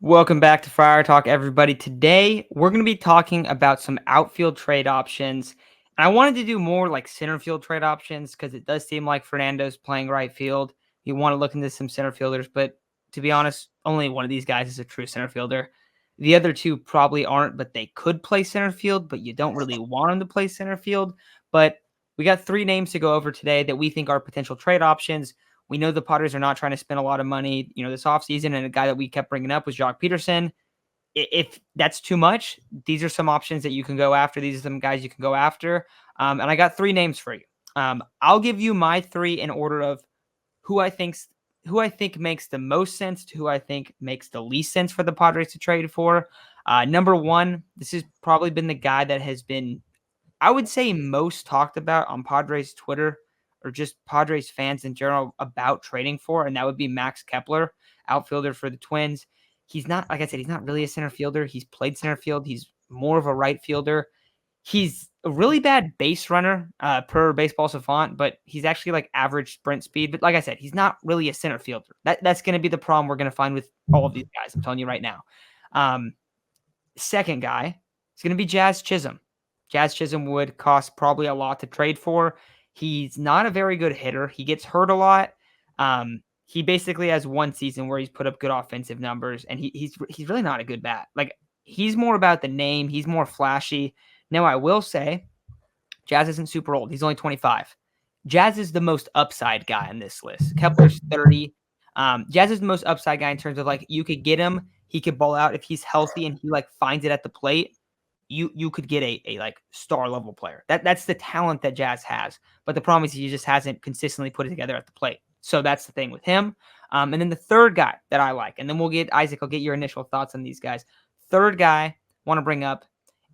Welcome back to Friar Talk, everybody. Today, we're going to be talking about some outfield trade options. And I wanted to do more like center field trade options because it does seem like Fernando's playing right field. You want to look into some center fielders, but to be honest, only one of these guys is a true center fielder. The other two probably aren't, but they could play center field, but you don't really want them to play center field. But we got three names to go over today that we think are potential trade options. We know the Padres are not trying to spend a lot of money, this offseason, and a guy that we kept bringing up was Jock Peterson. If that's too much, these are some options that you can go after. These are some guys you can go after. And I got three names for you. I'll give you my three in order of who I think makes the most sense to who I think makes the least sense for the Padres to trade for. Number one, this has probably been the guy that has been, I would say, most talked about on Padres Twitter or just Padres fans in general about trading for, and that would be Max Kepler, outfielder for the Twins. He's not, like I said, he's not really a center fielder. He's played center field. He's more of a right fielder. He's a really bad base runner per Baseball Savant, but he's actually like average sprint speed. But like I said, he's not really a center fielder. That's going to be the problem we're going to find with all of these guys. I'm telling you right now. Second guy is going to be Jazz Chisholm. Jazz Chisholm would cost probably a lot to trade for. He's not a very good hitter. He gets hurt a lot. He basically has one season where he's put up good offensive numbers, and he's really not a good bat. Like, he's more about the name. He's more flashy. Now, I will say, Jazz isn't super old. He's only 25. Jazz is the most upside guy on this list. Kepler's 30. Jazz is the most upside guy in terms of, like, you could get him. He could ball out if he's healthy and he, like, finds it at the plate. You could get a like star level player. That's the talent that Jazz has. But the problem is he just hasn't consistently put it together at the plate. So that's the thing with him. And then the third guy that I like, and then we'll get Isaac. I'll get your initial thoughts on these guys. Third guy I want to bring up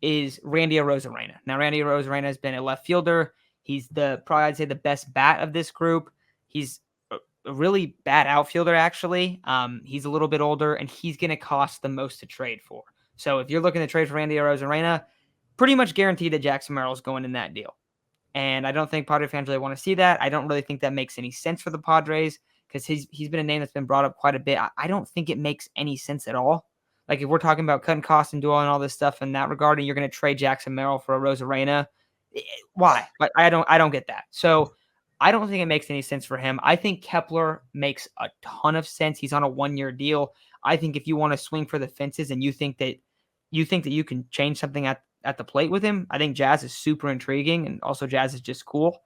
is Randy Arozarena. Now, Randy Arozarena has been a left fielder. He's probably I'd say the best bat of this group. He's a really bad outfielder, actually. He's a little bit older, and he's going to cost the most to trade for. So if you're looking to trade for Randy Arozarena, pretty much guaranteed that Jackson Merrill's going in that deal. And I don't think Padre fans really want to see that. I don't really think that makes any sense for the Padres because he's been a name that's been brought up quite a bit. I don't think it makes any sense at all. Like, if we're talking about cutting costs and doing all this stuff in that regard, and you're going to trade Jackson Merrill for Arozarena, why? But I don't get that. So I don't think it makes any sense for him. I think Kepler makes a ton of sense. He's on a 1-year deal. I think if you want to swing for the fences and you think that you can change something at the plate with him, I think Jazz is super intriguing, and also Jazz is just cool.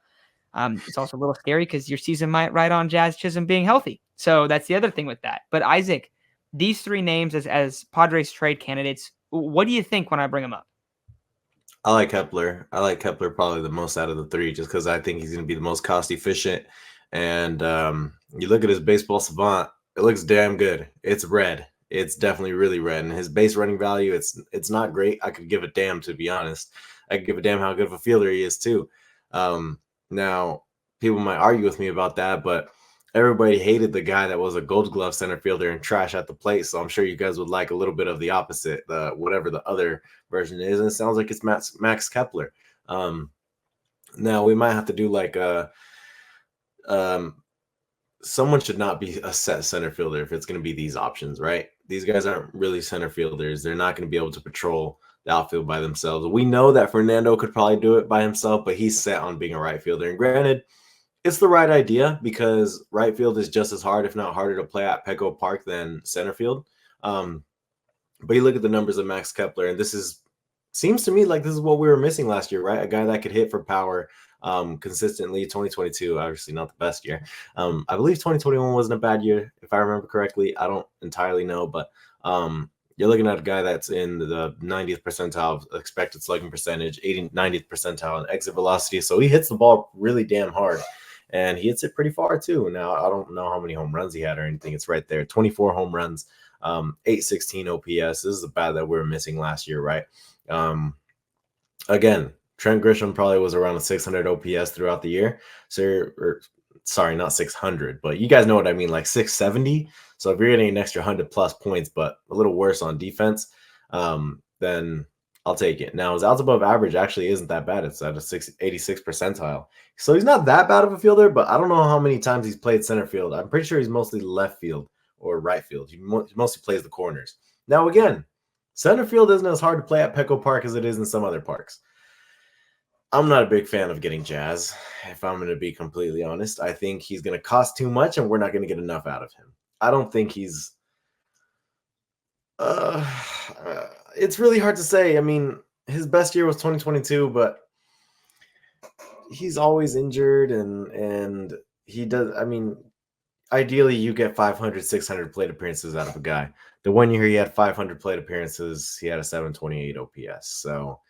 It's also a little scary because your season might ride on Jazz Chisholm being healthy. So that's the other thing with that. But Isaac, these three names as Padres trade candidates, what do you think when I bring them up? I like Kepler. I like Kepler probably the most out of the three just because I think he's going to be the most cost efficient. And you look at his Baseball Savant, it looks damn good. It's red. It's definitely really red. And his base running value, it's not great. I could give a damn, to be honest. I could give a damn how good of a fielder he is, too. Now, people might argue with me about that, but everybody hated the guy that was a Gold Glove center fielder and trash at the plate. So I'm sure you guys would like a little bit of the opposite, whatever the other version is. And it sounds like it's Max Kepler. Now we might have to do like someone should not be a set center fielder if it's going to be these options, right? These guys aren't really center fielders. They're not going to be able to patrol the outfield by themselves. We know that Fernando could probably do it by himself, but he's set on being a right fielder. And granted, it's the right idea because right field is just as hard, if not harder, to play at Petco Park than center field. But you look at the numbers of Max Kepler, and seems to me like this is what we were missing last year, right? A guy that could hit for power consistently. 2022, obviously not the best year. I believe 2021 wasn't a bad year, if I remember correctly. I don't entirely know, but you're looking at a guy that's in the 90th percentile of expected slugging percentage, 90th percentile in exit velocity. So he hits the ball really damn hard. And he hits it pretty far, too. Now, I don't know how many home runs he had or anything. It's right there. 24 home runs, 816 OPS. This is the bat that we were missing last year, right? Again, Trent Grisham probably was around a 600 OPS throughout the year. Sorry, not 600, but you guys know what I mean, like 670. So if you're getting an extra 100-plus points, but a little worse on defense, then I'll take it. Now, his outs above average actually isn't that bad. It's at a 86 percentile. So he's not that bad of a fielder, but I don't know how many times he's played center field. I'm pretty sure he's mostly left field or right field. He mostly plays the corners. Now, again, center field isn't as hard to play at Petco Park as it is in some other parks. I'm not a big fan of getting Jazz, if I'm going to be completely honest. I think he's going to cost too much and we're not going to get enough out of him. I don't think he's. Uh, it's really hard to say. I mean, his best year was 2022, but he's always injured and he does. I mean, ideally, you get 500, 600 plate appearances out of a guy. The one year he had 500 plate appearances, he had a 728 OPS. So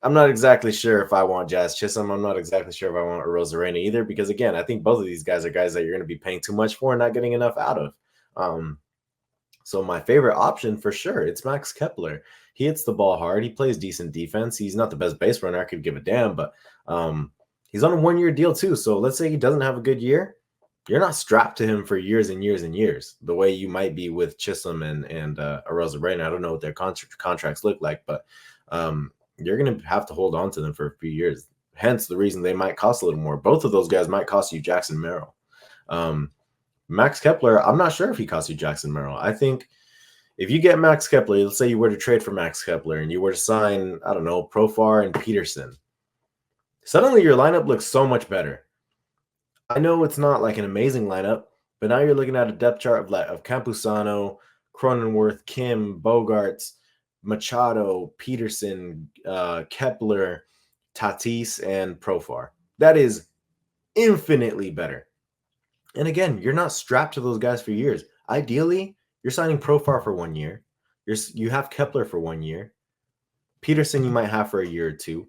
I'm not exactly sure if I want Jazz Chisholm. I'm not exactly sure if I want Arozarena either, because again, I think both of these guys are guys that you're going to be paying too much for and not getting enough out of. So my favorite option for sure, it's Max Kepler. He hits the ball hard. He plays decent defense. He's not the best base runner. I could give a damn, but he's on a 1-year deal too. So let's say he doesn't have a good year. You're not strapped to him for years and years and years, the way you might be with Chisholm and Arozarena. I don't know what their contracts look like, but you're going to have to hold on to them for a few years. Hence the reason they might cost a little more. Both of those guys might cost you Jackson Merrill. Max Kepler, I'm not sure if he costs you Jackson Merrill. I think if you get Max Kepler, let's say you were to trade for Max Kepler and you were to sign, I don't know, Profar and Peterson, suddenly your lineup looks so much better. I know it's not like an amazing lineup, but now you're looking at a depth chart of Campusano, Cronenworth, Kim, Bogarts, Machado, Peterson, Kepler, Tatis, and Profar. That is infinitely better. And again, you're not strapped to those guys for years. Ideally, you're signing Profar for 1 year. You have Kepler for 1 year. Peterson you might have for a year or two.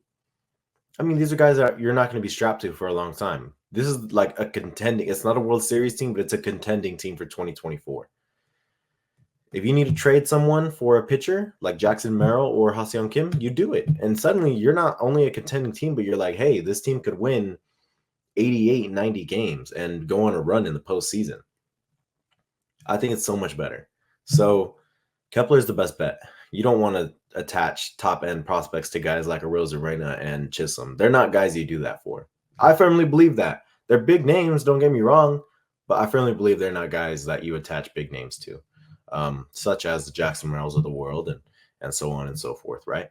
I mean, these are guys that you're not going to be strapped to for a long time. This is like a contending. It's not a World Series team, but it's a contending team for 2024. If you need to trade someone for a pitcher like Jackson Merrill or Ha-seong Kim, you do it. And suddenly you're not only a contending team, but you're like, hey, this team could win 88, 90 games and go on a run in the postseason. I think it's so much better. So Kepler is the best bet. You don't want to attach top-end prospects to guys like Arozarena and Chisholm. They're not guys you do that for. I firmly believe that. They're big names, don't get me wrong, but I firmly believe they're not guys that you attach big names to, such as the Jackson Merrills of the world and so on and so forth, right?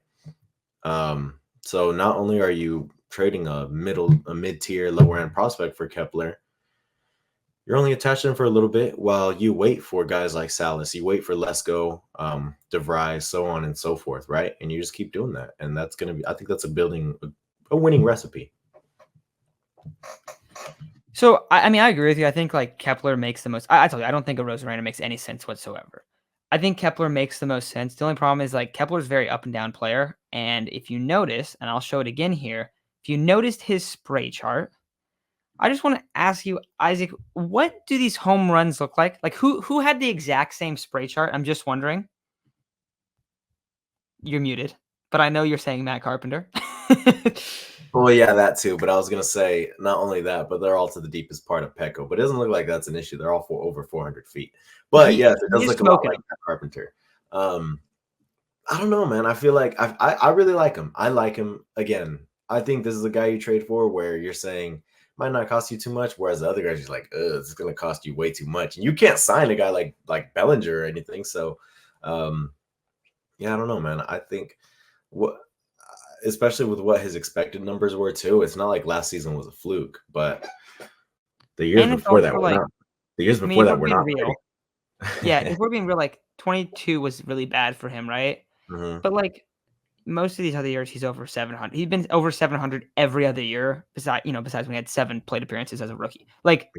So not only are you trading a mid-tier, lower-end prospect for Kepler, you're only attaching them for a little bit while you wait for guys like Salas, you wait for Lesko, DeVry, so on and so forth, right? And you just keep doing that. And that's going to be, I think that's a winning recipe. So, I mean, I agree with you. I think like Kepler makes the most. I told you, I don't think Arozarena makes any sense whatsoever. I think Kepler makes the most sense. The only problem is like Kepler's a very up and down player. And if you notice, and I'll show it again here, if you noticed his spray chart, I just want to ask you, Isaac, what do these home runs look like? Like who had the exact same spray chart? I'm just wondering. You're muted, but I know you're saying Matt Carpenter. Well, yeah, that too. But I was gonna say not only that, but they're all to the deepest part of Petco. But it doesn't look like that's an issue. They're all for over 400 feet. But yes, it does look a lot like Matt Carpenter. I don't know, man. I feel like I really like him. I like him. Again, I think this is a guy you trade for where you're saying might not cost you too much, whereas the other guys just like, this is gonna cost you way too much. And you can't sign a guy like Bellinger or anything. So yeah, I don't know, man. I think especially with what his expected numbers were too, it's not like last season was a fluke, but the years before that were not. The years before that were not real. Yeah, if we're being real, like 22 was really bad for him, right? Mm-hmm. But like most of these other years, he's over 700. He's been over 700 every other year, besides when he had 7 plate appearances as a rookie. Like,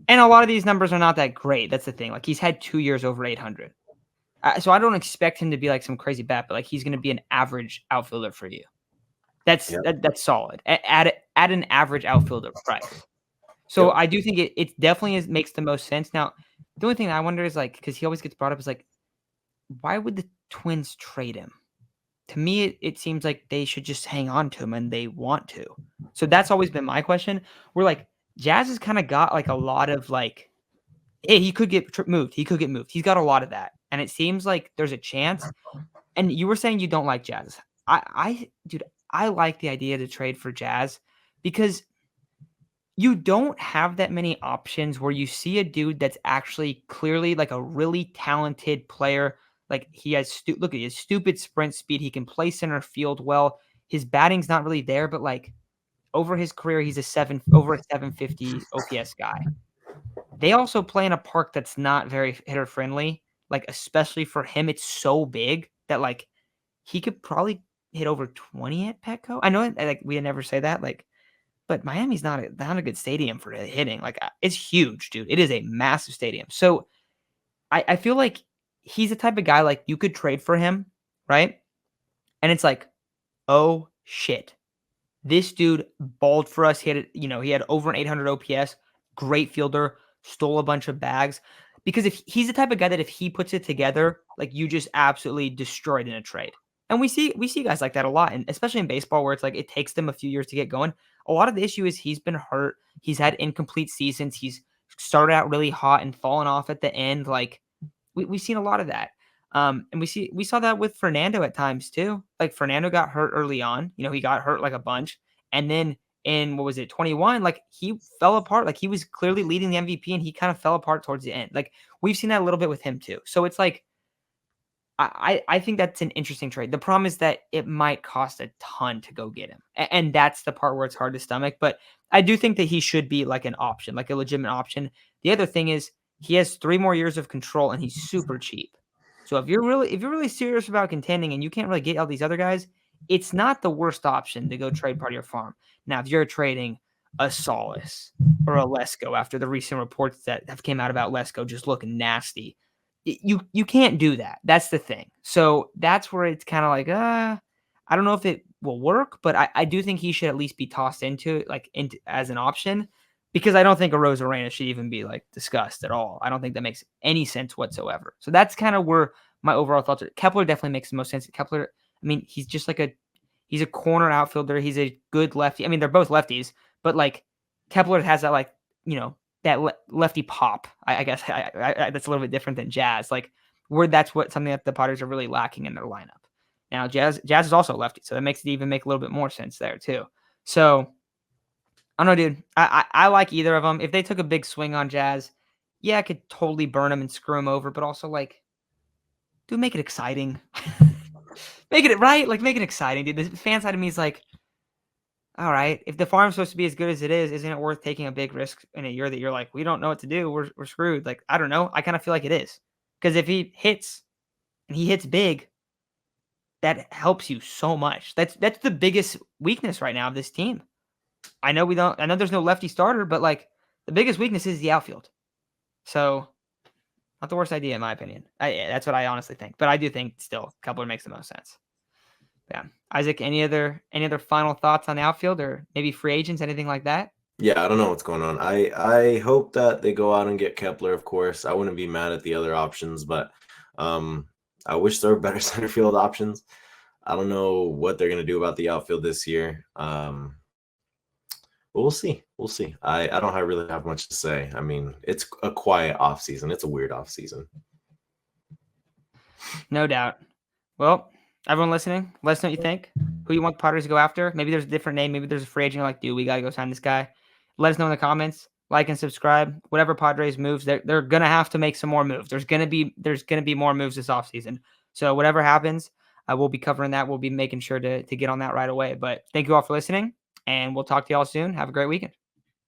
and a lot of these numbers are not that great. That's the thing. Like, he's had 2 years over 800. So I don't expect him to be like some crazy bat, but like he's going to be an average outfielder for you. That's solid at an average outfielder price. So I do think it definitely makes the most sense. Now, the only thing I wonder is like, because he always gets brought up, is like, why would the Twins trade him? To me, it seems like they should just hang on to him, and they want to. So that's always been my question. We're like, Jazz has kind of got like a lot of like, hey, he could get moved. He could get moved. He's got a lot of that. And it seems like there's a chance. And you were saying you don't like Jazz. Dude, I like the idea to trade for Jazz because you don't have that many options where you see a dude that's actually clearly like a really talented player, Like he has look at his stupid sprint speed. He can play center field well. His batting's not really there, but like over his career, he's over a 750 OPS guy. They also play in a park that's not very hitter friendly. Like especially for him, it's so big that like he could probably hit over 20 at Petco. I know like we never say that, like, but Miami's not a good stadium for hitting. Like it's huge, dude. It is a massive stadium. So I feel like he's the type of guy like you could trade for him, right? And it's like, oh shit. This dude balled for us. He had over an 800 OPS, great fielder, stole a bunch of bags. Because if he's the type of guy that if he puts it together, like you just absolutely destroyed in a trade. And we see guys like that a lot, and especially in baseball where it's like it takes them a few years to get going. A lot of the issue is he's been hurt. He's had incomplete seasons. He's started out really hot and fallen off at the end. Like we've seen a lot of that. And we saw that with Fernando at times too. Like Fernando got hurt early on. He got hurt like a bunch. And then in what was it, 21, like he fell apart. Like he was clearly leading the MVP and he kind of fell apart towards the end. Like we've seen that a little bit with him too. So it's like I think that's an interesting trade. The problem is that it might cost a ton to go get him. And that's the part where it's hard to stomach. But I do think that he should be like an option, like a legitimate option. The other thing is he has 3 more years of control and he's super cheap. So if you're really serious about contending and you can't really get all these other guys, it's not the worst option to go trade part of your farm. Now, if you're trading a Solace or a Lesko after the recent reports that have came out about Lesko just looking nasty, you can't do that. That's the thing. So that's where it's kind of like, I don't know if it will work, but I do think he should at least be tossed into it, like into as an option, because I don't think a Rosarena should even be like discussed at all. I don't think that makes any sense whatsoever. So that's kind of where my overall thoughts are. Kepler definitely makes the most sense. Kepler, I mean, he's just like he's a corner outfielder. He's a good lefty. I mean, they're both lefties, but like Kepler has that like, that lefty pop. I guess that's a little bit different than Jazz. Like where that's something that the Padres are really lacking in their lineup. Now Jazz is also lefty, so that makes it even make a little bit more sense there too. So I don't know, dude. I like either of them. If they took a big swing on Jazz, yeah, I could totally burn him and screw him over. But also like, dude, make it exciting. Make it right, like make it exciting, dude. The fan side of me is like, all right, if the farm's supposed to be as good as it is, isn't it worth taking a big risk in a year that you're like, we don't know what to do, we're screwed? Like, I don't know. I kind of feel like it is. Because if he hits and he hits big, that helps you so much. That's the biggest weakness right now of this team. I know there's no lefty starter, but like the biggest weakness is the outfield. So not the worst idea in my opinion. That's what I honestly think. But I do think still Kepler makes the most sense. Yeah. Isaac, any other final thoughts on the outfield or maybe free agents, anything like that? Yeah, I don't know what's going on. I hope that they go out and get Kepler, of course. I wouldn't be mad at the other options, but I wish there were better center field options. I don't know what they're going to do about the outfield this year. But we'll see. We'll see. I don't really have much to say. I mean, it's a quiet offseason. It's a weird offseason. No doubt. Well, everyone listening, let us know what you think. Who you want the Padres to go after? Maybe there's a different name. Maybe there's a free agent you're like, dude, we got to go sign this guy. Let us know in the comments. Like and subscribe. Whatever Padres moves, they're gonna have to make some more moves. There's gonna be more moves this offseason. So whatever happens, we'll be covering that. We'll be making sure to get on that right away. But thank you all for listening, and we'll talk to y'all soon. Have a great weekend.